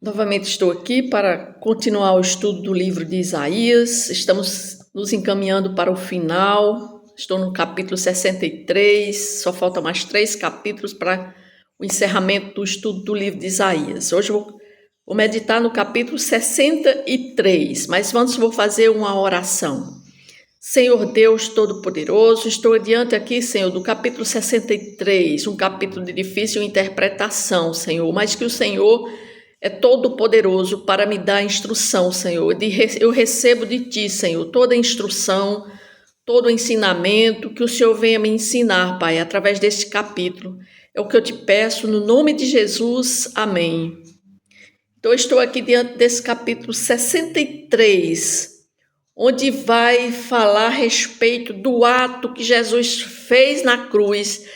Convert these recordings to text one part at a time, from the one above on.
Novamente estou aqui para continuar o estudo do livro de Isaías. Estamos nos encaminhando para o final. Estou no capítulo 63, só faltam mais 3 capítulos para o encerramento do estudo do livro de Isaías. Hoje eu vou meditar no capítulo 63, mas antes vou fazer uma oração. Senhor Deus Todo-Poderoso, estou diante aqui, Senhor, do capítulo 63, um capítulo de difícil interpretação, Senhor, mas que o Senhor é todo-poderoso para me dar instrução, Senhor. Eu recebo de Ti, Senhor, toda a instrução, todo o ensinamento, que o Senhor venha me ensinar, Pai, através deste capítulo. É o que eu te peço, no nome de Jesus. Amém. Então, eu estou aqui diante desse capítulo 63, onde vai falar a respeito do ato que Jesus fez na cruz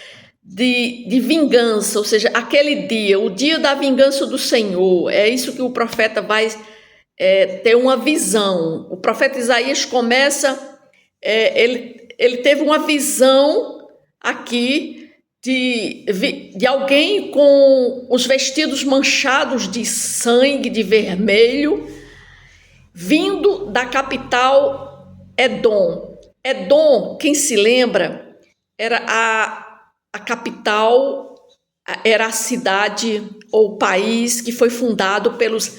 de vingança, ou seja, aquele dia, o dia da vingança do Senhor. É isso que o profeta vai ter uma visão. O profeta Isaías começa, ele teve uma visão aqui de alguém com os vestidos manchados de sangue, de vermelho, vindo da capital Edom. Edom, quem se lembra, era a capital, era a cidade ou país que foi fundado pelos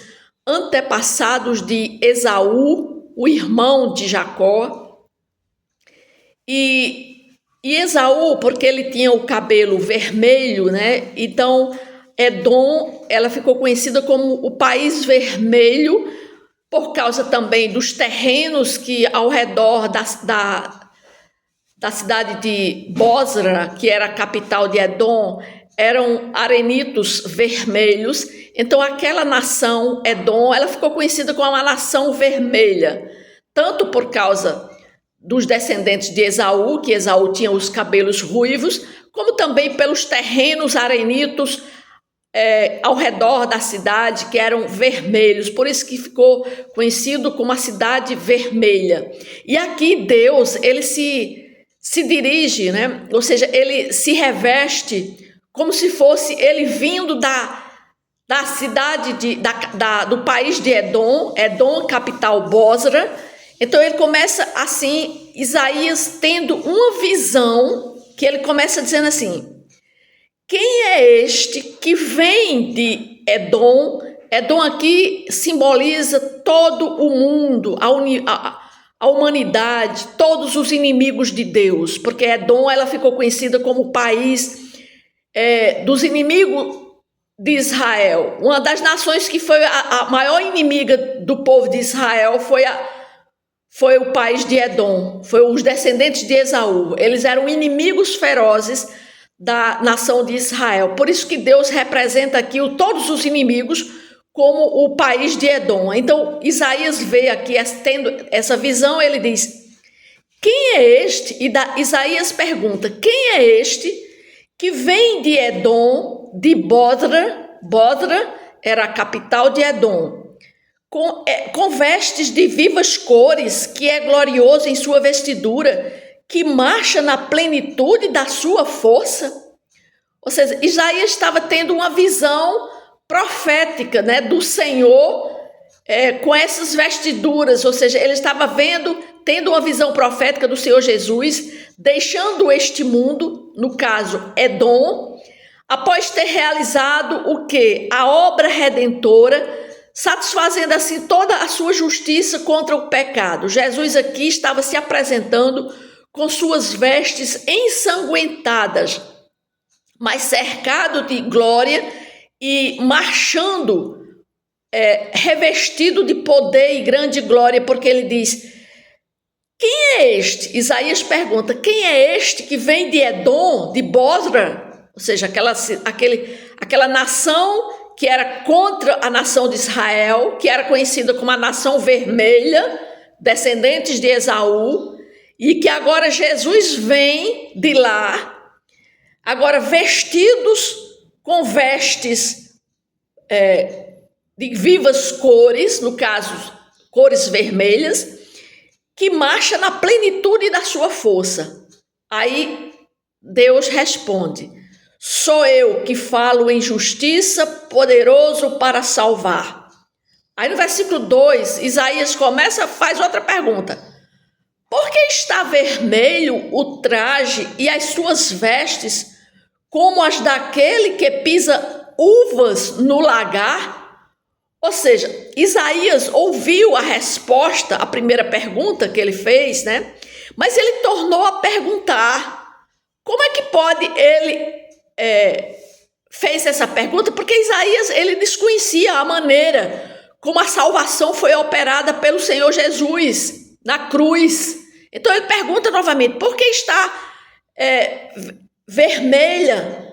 antepassados de Esaú, o irmão de Jacó. E Esaú, porque ele tinha o cabelo vermelho, né? Então Edom, ela ficou conhecida como o país vermelho, por causa também dos terrenos que ao redor da cidade de Bosra, que era a capital de Edom, eram arenitos vermelhos. Então aquela nação Edom, ela ficou conhecida como uma nação vermelha, tanto por causa dos descendentes de Esaú, que Esaú tinha os cabelos ruivos, como também pelos terrenos arenitos ao redor da cidade, que eram vermelhos, por isso que ficou conhecido como a cidade vermelha. E aqui Deus, ele se dirige, né? Ou seja, ele se reveste como se fosse ele vindo da cidade do país de Edom, capital Bosra. Então ele começa assim, Isaías tendo uma visão, que ele começa dizendo assim: quem é este que vem de Edom? Edom aqui simboliza todo o mundo, a humanidade, todos os inimigos de Deus, porque Edom, ela ficou conhecida como o país dos inimigos de Israel. Uma das nações que foi a maior inimiga do povo de Israel foi o país de Edom, foi os descendentes de Esaú. Eles eram inimigos ferozes da nação de Israel. Por isso que Deus representa aqui todos os inimigos como o país de Edom. Então Isaías vê aqui, tendo essa visão, ele diz: quem é este? E Isaías pergunta: quem é este que vem de Edom, de Bosra? Bosra era a capital de Edom, com vestes de vivas cores, que é glorioso em sua vestidura, que marcha na plenitude da sua força. Ou seja, Isaías estava tendo uma visão profética, né, do Senhor com essas vestiduras, ou seja, ele estava tendo uma visão profética do Senhor Jesus, deixando este mundo, no caso Edom, após ter realizado o quê? A obra redentora, satisfazendo assim toda a sua justiça contra o pecado. Jesus aqui estava se apresentando com suas vestes ensanguentadas, mas cercado de glória e marchando, revestido de poder e grande glória, porque ele diz: quem é este? Isaías pergunta: quem é este que vem de Edom, de Bosra? Ou seja, aquela nação que era contra a nação de Israel, que era conhecida como a nação vermelha, descendentes de Esaú, e que agora Jesus vem de lá, agora vestidos com vestes de vivas cores, no caso, cores vermelhas, que marcha na plenitude da sua força. Aí Deus responde: sou eu que falo em justiça, poderoso para salvar. Aí no versículo 2, Isaías faz outra pergunta. Por que está vermelho o traje e as suas vestes como as daquele que pisa uvas no lagar? Ou seja, Isaías ouviu a resposta à primeira pergunta que ele fez, né? Mas ele tornou a perguntar. Como é que pode ele fez essa pergunta? Porque Isaías ele desconhecia a maneira como a salvação foi operada pelo Senhor Jesus na cruz. Então ele pergunta novamente, por que está vermelha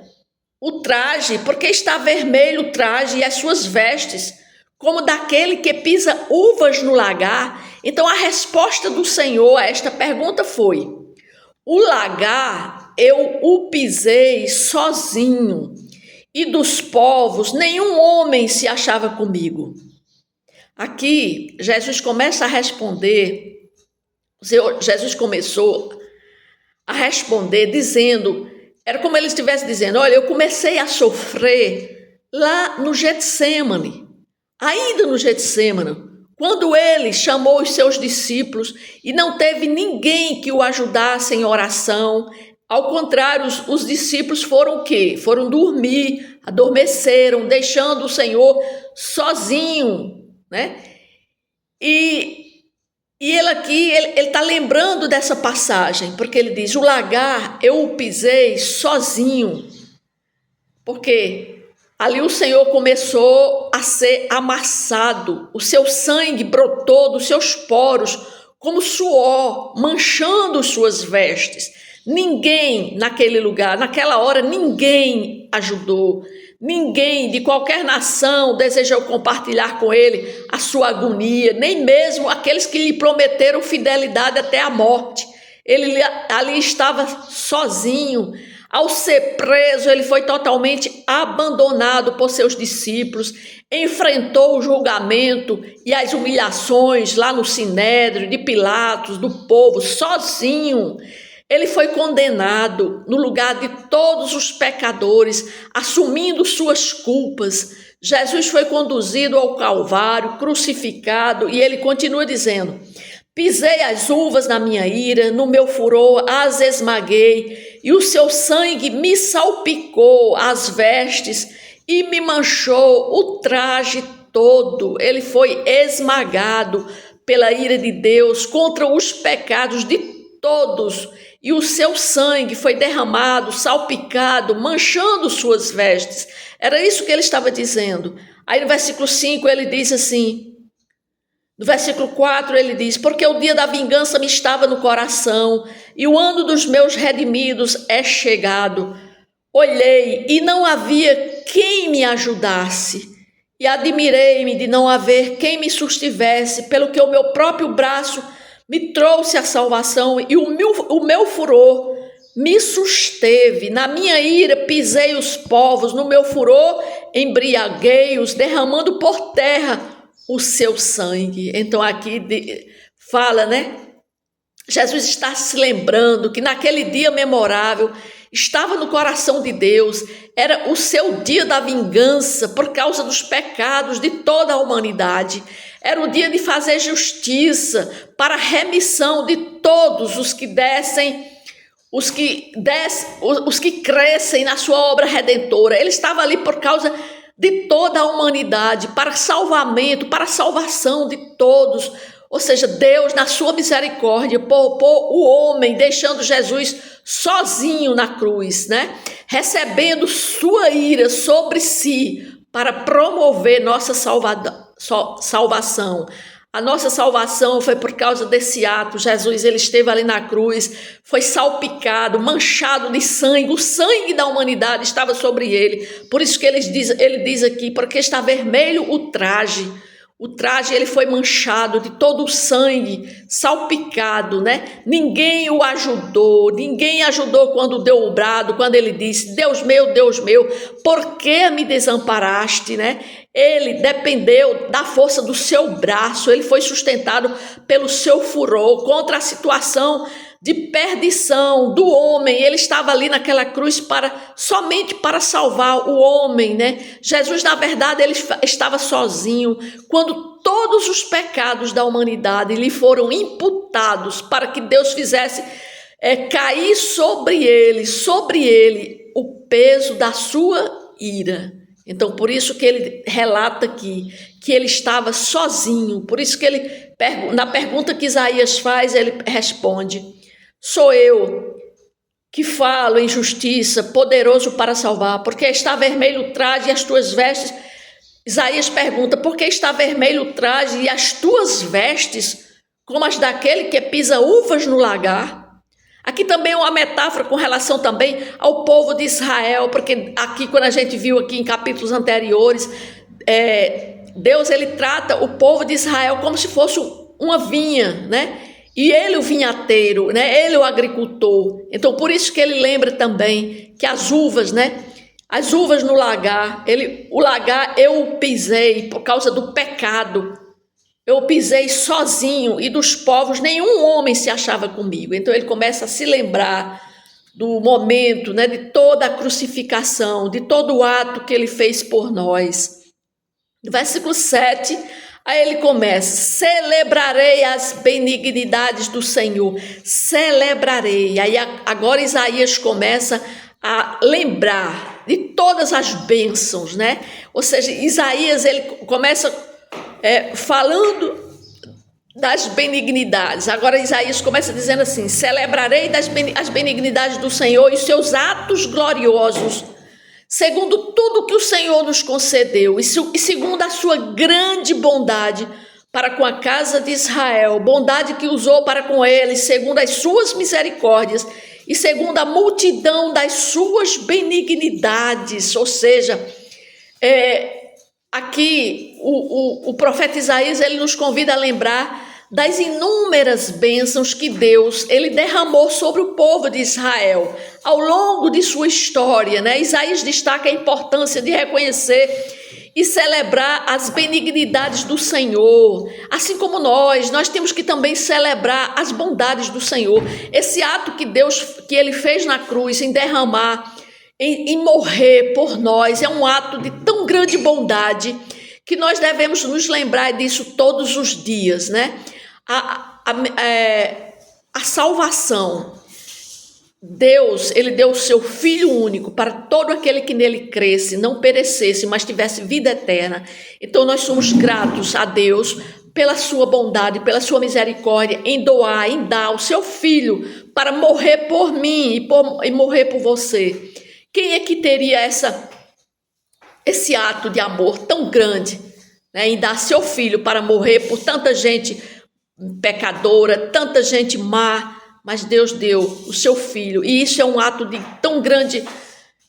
o traje? Por que está vermelho o traje e as suas vestes, como daquele que pisa uvas no lagar? Então a resposta do Senhor a esta pergunta foi: o lagar eu o pisei sozinho, e dos povos nenhum homem se achava comigo. Aqui Jesus começa a responder, Jesus começou a responder dizendo, era como ele estivesse dizendo, olha, eu comecei a sofrer lá no Getsêmani, ainda no Getsêmani, quando ele chamou os seus discípulos e não teve ninguém que o ajudasse em oração. Ao contrário, os discípulos foram o quê? Foram dormir, adormeceram, deixando o Senhor sozinho, né? E ele aqui, ele está lembrando dessa passagem, porque ele diz, o lagar eu o pisei sozinho, porque ali o Senhor começou a ser amassado, o seu sangue brotou dos seus poros como suor, manchando suas vestes. Ninguém naquele lugar, naquela hora, ninguém ajudou. Ninguém de qualquer nação desejou compartilhar com ele a sua agonia, nem mesmo aqueles que lhe prometeram fidelidade até a morte. Ele ali estava sozinho. Ao ser preso, ele foi totalmente abandonado por seus discípulos, enfrentou o julgamento e as humilhações lá no Sinédrio, de Pilatos, do povo, sozinho. Ele foi condenado no lugar de todos os pecadores, assumindo suas culpas. Jesus foi conduzido ao Calvário, crucificado, e ele continua dizendo, pisei as uvas na minha ira, no meu furor as esmaguei, e o seu sangue me salpicou as vestes e me manchou o traje todo. Ele foi esmagado pela ira de Deus contra os pecados de todos, e o seu sangue foi derramado, salpicado, manchando suas vestes. Era isso que ele estava dizendo. Aí no versículo 5 ele diz assim, no versículo 4 ele diz, porque o dia da vingança me estava no coração, e o ano dos meus redimidos é chegado. Olhei e não havia quem me ajudasse, e admirei-me de não haver quem me sustivesse, pelo que o meu próprio braço me trouxe a salvação, e o meu furor me susteve. Na minha ira pisei os povos, no meu furor embriaguei-os, derramando por terra o seu sangue. Então aqui fala, né? Jesus está se lembrando que naquele dia memorável estava no coração de Deus, era o seu dia da vingança por causa dos pecados de toda a humanidade. Era o dia de fazer justiça para a remissão de todos os que crescem na sua obra redentora. Ele estava ali por causa de toda a humanidade, para salvamento, para a salvação de todos. Ou seja, Deus, na sua misericórdia, poupou o homem, deixando Jesus sozinho na cruz, né? Recebendo sua ira sobre si para promover nossa salvação. A nossa salvação foi por causa desse ato. Jesus, ele esteve ali na cruz, foi salpicado, manchado de sangue, o sangue da humanidade estava sobre ele. Por isso que ele diz aqui, porque está vermelho o traje. O traje ele foi manchado de todo o sangue, salpicado, né? Ninguém o ajudou, ninguém ajudou quando deu o brado, quando ele disse, Deus meu, por que me desamparaste, né? Ele dependeu da força do seu braço, ele foi sustentado pelo seu furor contra a situação de perdição do homem. Ele estava ali naquela cruz somente para salvar o homem, né? Jesus, na verdade, ele estava sozinho quando todos os pecados da humanidade lhe foram imputados para que Deus fizesse cair sobre ele o peso da sua ira. Então, por isso que ele relata aqui que ele estava sozinho. Por isso que ele, na pergunta que Isaías faz, ele responde: sou eu que falo em justiça, poderoso para salvar, porque está vermelho o traje e as tuas vestes. Isaías pergunta: por que está vermelho o traje e as tuas vestes como as daquele que pisa uvas no lagar? Aqui também é uma metáfora com relação também ao povo de Israel, porque aqui, quando a gente viu aqui em capítulos anteriores, Deus, ele trata o povo de Israel como se fosse uma vinha, né? E ele o vinhateiro, né? Ele o agricultor. Então, por isso que ele lembra também que as uvas, né? As uvas no lagar, o lagar eu o pisei por causa do pecado. Eu pisei sozinho e dos povos nenhum homem se achava comigo. Então ele começa a se lembrar do momento, né, de toda a crucificação, de todo o ato que ele fez por nós. No versículo 7, aí ele começa: celebrarei as benignidades do Senhor, celebrarei. Aí agora Isaías começa a lembrar de todas as bênçãos, né? Ou seja, Isaías, ele começa falando das benignidades. Agora Isaías começa dizendo assim: celebrarei as benignidades do Senhor e os seus atos gloriosos, segundo tudo que o Senhor nos concedeu e segundo a sua grande bondade para com a casa de Israel, bondade que usou para com eles, segundo as suas misericórdias e segundo a multidão das suas benignidades. Ou seja, aqui o profeta Isaías, ele nos convida a lembrar das inúmeras bênçãos que Deus, ele derramou sobre o povo de Israel ao longo de sua história, né? Isaías destaca a importância de reconhecer e celebrar as benignidades do Senhor, assim como nós temos que também celebrar as bondades do Senhor. Esse ato que ele fez na cruz, em derramar, em morrer por nós, é um ato de tão grande bondade que nós devemos nos lembrar disso todos os dias, né? A salvação, Deus, ele deu o seu Filho único para todo aquele que nele cresce, não perecesse, mas tivesse vida eterna. Então nós somos gratos a Deus pela sua bondade, pela sua misericórdia, em doar, em dar o seu Filho para morrer por mim e morrer por você. Quem é que teria esse ato de amor tão grande, né, em dar seu Filho para morrer por tanta gente pecadora, tanta gente má? Mas Deus deu o seu Filho, e isso é um ato de tão grande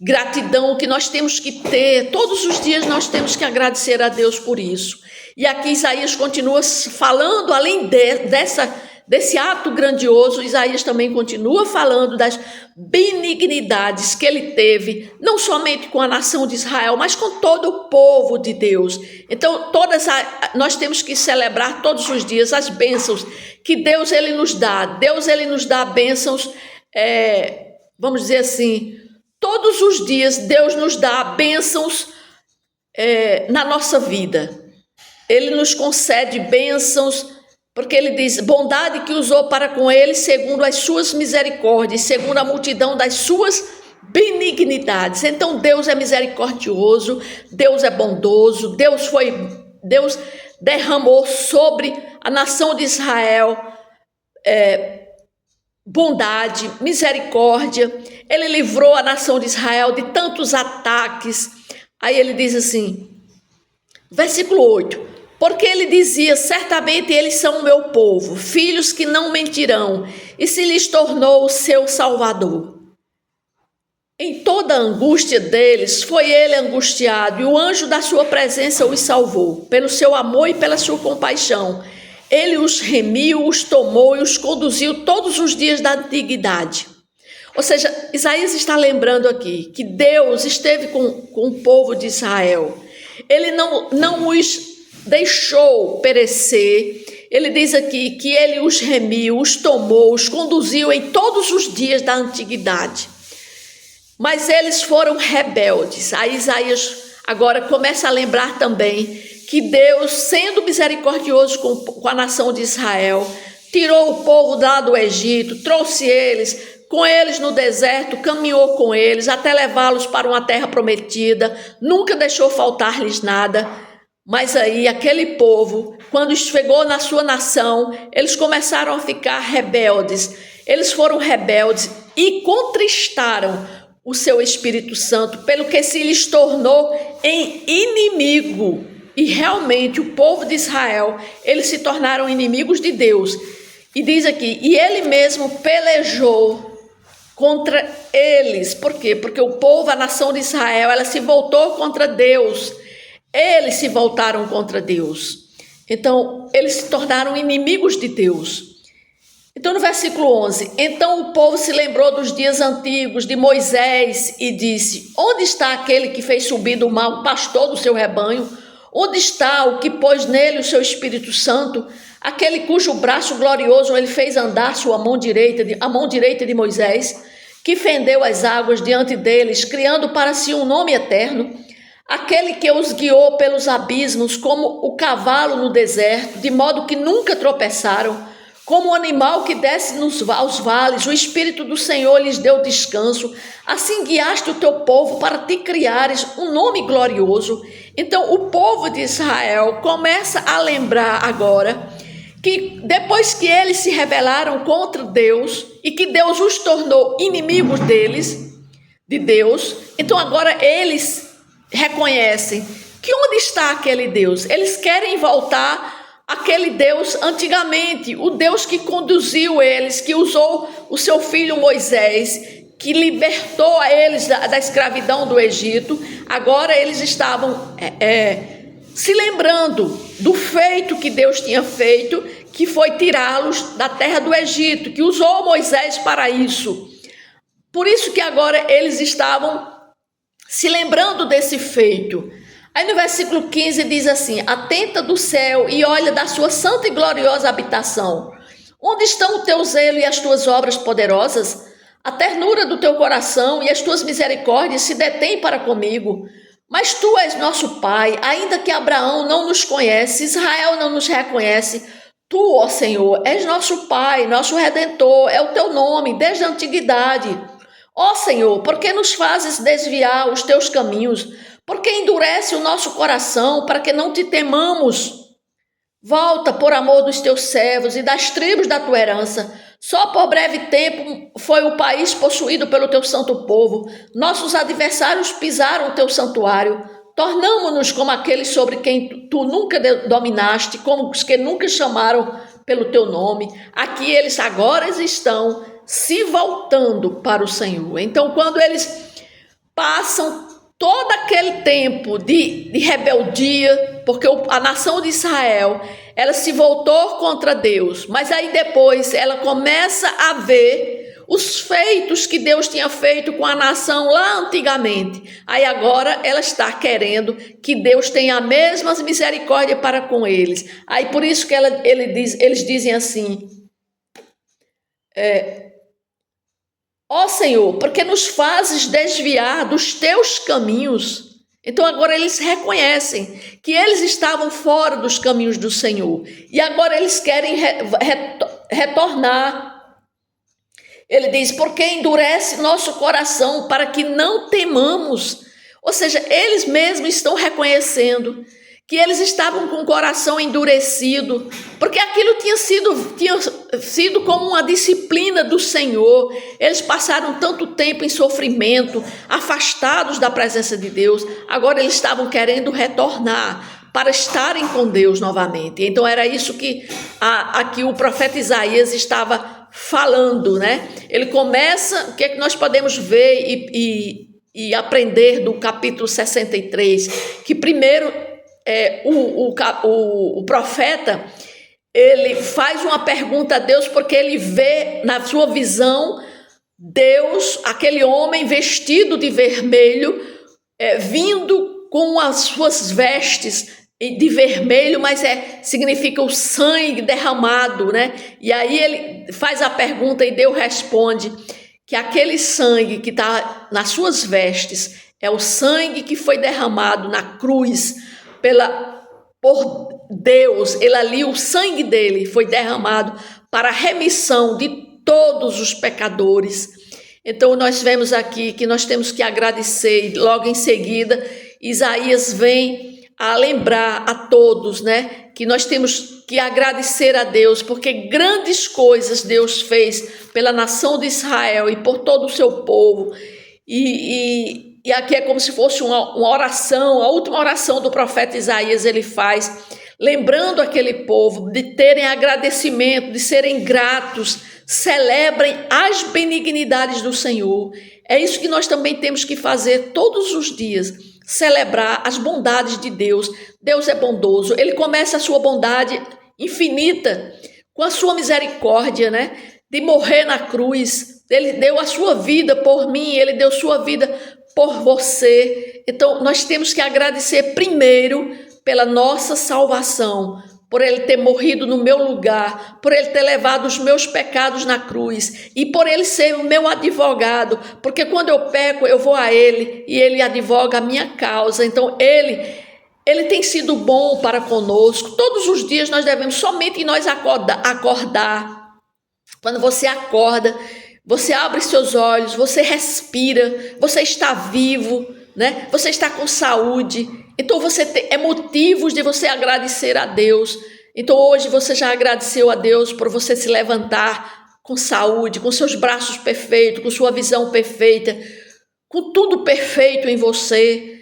gratidão que nós temos que ter. Todos os dias nós temos que agradecer a Deus por isso. E aqui Isaías continua falando, além desse ato grandioso, Isaías também continua falando das benignidades que ele teve, não somente com a nação de Israel, mas com todo o povo de Deus. Então, nós temos que celebrar todos os dias as bênçãos que Deus, ele nos dá. Deus, ele nos dá bênçãos, vamos dizer assim, todos os dias Deus nos dá bênçãos na nossa vida. Ele nos concede bênçãos, porque ele diz: bondade que usou para com ele, segundo as suas misericórdias, segundo a multidão das suas benignidades. Então Deus é misericordioso, Deus é bondoso, Deus derramou sobre a nação de Israel bondade, misericórdia. Ele livrou a nação de Israel de tantos ataques. Aí ele diz assim, versículo 8: porque ele dizia: certamente eles são o meu povo, filhos que não mentirão, e se lhes tornou o seu salvador. Em toda a angústia deles foi ele angustiado, e o anjo da sua presença os salvou. Pelo seu amor e pela sua compaixão, ele os remiu, os tomou e os conduziu todos os dias da antiguidade. Ou seja, Isaías está lembrando aqui que Deus esteve com o povo de Israel. Ele não os deixou perecer, Ele diz aqui que ele os remiu, os tomou, os conduziu em todos os dias da antiguidade. Mas eles foram rebeldes. Aí Isaías agora começa a lembrar também que Deus, sendo misericordioso com a nação de Israel, tirou o povo lá do Egito, trouxe eles, com eles no deserto, caminhou com eles até levá-los para uma terra prometida, nunca deixou faltar-lhes nada. Mas aí aquele povo, quando chegou na sua nação, eles começaram a ficar rebeldes. Eles foram rebeldes e contristaram o seu Espírito Santo, pelo que se lhes tornou em inimigo. E realmente o povo de Israel, eles se tornaram inimigos de Deus. E diz aqui, e ele mesmo pelejou contra eles. Por quê? Porque o povo, a nação de Israel, ela se voltou contra Deus. Eles se voltaram contra Deus. Então, eles se tornaram inimigos de Deus. Então, no versículo 11, então o povo se lembrou dos dias antigos de Moisés e disse, onde está aquele que fez subir do mar o pastor do seu rebanho? Onde está o que pôs nele o seu Espírito Santo? Aquele cujo braço glorioso ele fez andar a mão direita de Moisés, que fendeu as águas diante deles, criando para si um nome eterno? Aquele que os guiou pelos abismos como o cavalo no deserto, de modo que nunca tropeçaram, como o animal que desce aos vales, o Espírito do Senhor lhes deu descanso. Assim guiaste o teu povo para te criares um nome glorioso. Então o povo de Israel começa a lembrar agora que depois que eles se rebelaram contra Deus e que Deus os tornou inimigos de Deus, então agora eles reconhecem que onde está aquele Deus? Eles querem voltar àquele Deus antigamente, o Deus que conduziu eles, que usou o seu filho Moisés, que libertou a eles da escravidão do Egito. Agora eles estavam se lembrando do feito que Deus tinha feito, que foi tirá-los da terra do Egito, que usou Moisés para isso. Por isso que agora eles estavam se lembrando desse feito. Aí no versículo 15 diz assim, atenta do céu e olha da sua santa e gloriosa habitação. Onde estão o teu zelo e as tuas obras poderosas? A ternura do teu coração e as tuas misericórdias se detêm para comigo. Mas tu és nosso Pai, ainda que Abraão não nos conhece, Israel não nos reconhece. Tu, ó Senhor, és nosso Pai, nosso Redentor, é o teu nome desde a antiguidade. Ó Senhor, por que nos fazes desviar os teus caminhos? Por que endurece o nosso coração para que não te temamos? Volta por amor dos teus servos e das tribos da tua herança. Só por breve tempo foi o país possuído pelo teu santo povo. Nossos adversários pisaram o teu santuário. Tornamo-nos como aqueles sobre quem tu nunca dominaste, como os que nunca chamaram pelo teu nome. Aqui eles agora estão se voltando para o Senhor. Então, quando eles passam todo aquele tempo de rebeldia, porque a nação de Israel, ela se voltou contra Deus, mas aí depois ela começa a ver os feitos que Deus tinha feito com a nação lá antigamente. Aí agora ela está querendo que Deus tenha a mesma misericórdia para com eles. Aí por isso que eles dizem assim, ó Senhor, porque nos fazes desviar dos teus caminhos. Então agora eles reconhecem que eles estavam fora dos caminhos do Senhor. E agora eles querem retornar. Ele diz, porque endurece nosso coração para que não temamos. Ou seja, eles mesmos estão reconhecendo que eles estavam com o coração endurecido, porque aquilo tinha sido como uma disciplina do Senhor. Eles passaram tanto tempo em sofrimento, afastados da presença de Deus, agora eles estavam querendo retornar para estarem com Deus novamente. Então era isso que aqui o profeta Isaías estava falando, né? Ele começa, o que é que nós podemos ver e aprender do capítulo 63, que primeiro o profeta, ele faz uma pergunta a Deus, porque ele vê na sua visão Deus, aquele homem vestido de vermelho, vindo com as suas vestes de vermelho, mas significa o sangue derramado, né? E aí ele faz a pergunta e Deus responde que aquele sangue que está nas suas vestes é o sangue que foi derramado na cruz por Deus. Ele ali, o sangue dele foi derramado para a remissão de todos os pecadores. Então nós vemos aqui que nós temos que agradecer. Logo em seguida, Isaías vem a lembrar a todos, né, que nós temos que agradecer a Deus, porque grandes coisas Deus fez pela nação de Israel e por todo o seu povo. E aqui é como se fosse uma oração, a última oração do profeta Isaías ele faz, lembrando aquele povo de terem agradecimento, de serem gratos, celebrem as benignidades do Senhor. É isso que nós também temos que fazer todos os dias, celebrar as bondades de Deus. Deus é bondoso, ele começa a sua bondade infinita com a sua misericórdia, né? De morrer na cruz. Ele deu a sua vida por mim, ele deu sua vida por você. Então nós temos que agradecer primeiro pela nossa salvação, por ele ter morrido no meu lugar, por ele ter levado os meus pecados na cruz e por ele ser o meu advogado, porque quando eu peco eu vou a ele e ele advoga a minha causa. Então ele tem sido bom para conosco. Todos os dias nós devemos somente em nós acordar. Quando você acorda, você abre seus olhos, você respira, você está vivo, né? Você está com saúde. Então é motivos de você agradecer a Deus. Então hoje você já agradeceu a Deus por você se levantar com saúde, com seus braços perfeitos, com sua visão perfeita, com tudo perfeito em você.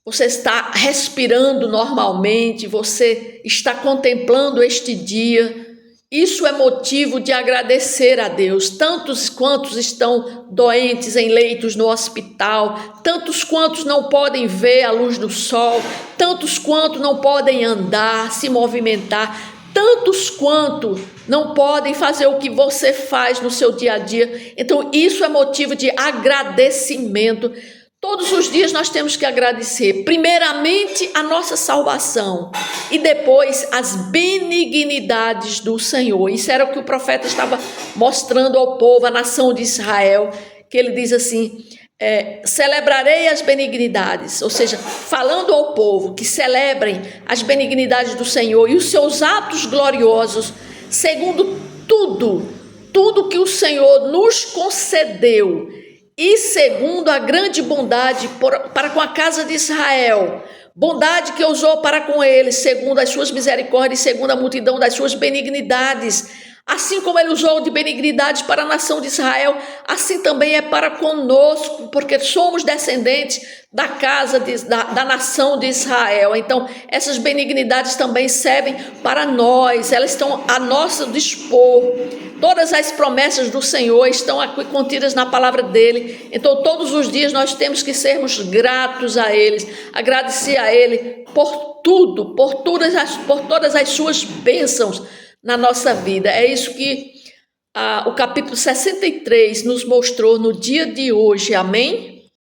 Você está respirando normalmente, você está contemplando este dia. Isso é motivo de agradecer a Deus. Tantos quantos estão doentes em leitos no hospital, tantos quantos não podem ver a luz do sol, tantos quantos não podem andar, se movimentar, tantos quantos não podem fazer o que você faz no seu dia a dia. Então isso é motivo de agradecimento. Todos os dias nós temos que agradecer, primeiramente a nossa salvação e depois as benignidades do Senhor. Isso era o que o profeta estava mostrando ao povo, à nação de Israel, que ele diz assim, celebrarei as benignidades, ou seja, falando ao povo que celebrem as benignidades do Senhor e os seus atos gloriosos, segundo tudo que o Senhor nos concedeu, e segundo a grande bondade para com a casa de Israel, bondade que usou para com eles, segundo as suas misericórdias, segundo a multidão das suas benignidades. Assim como ele usou de benignidades para a nação de Israel, assim também é para conosco, porque somos descendentes da casa da nação de Israel. Então, essas benignidades também servem para nós, elas estão a nosso dispor. Todas as promessas do Senhor estão aqui contidas na palavra dele. Então, todos os dias nós temos que sermos gratos a eles, agradecer a ele por tudo, por todas as suas bênçãos na nossa vida. É isso que o capítulo 63 nos mostrou no dia de hoje. Amém?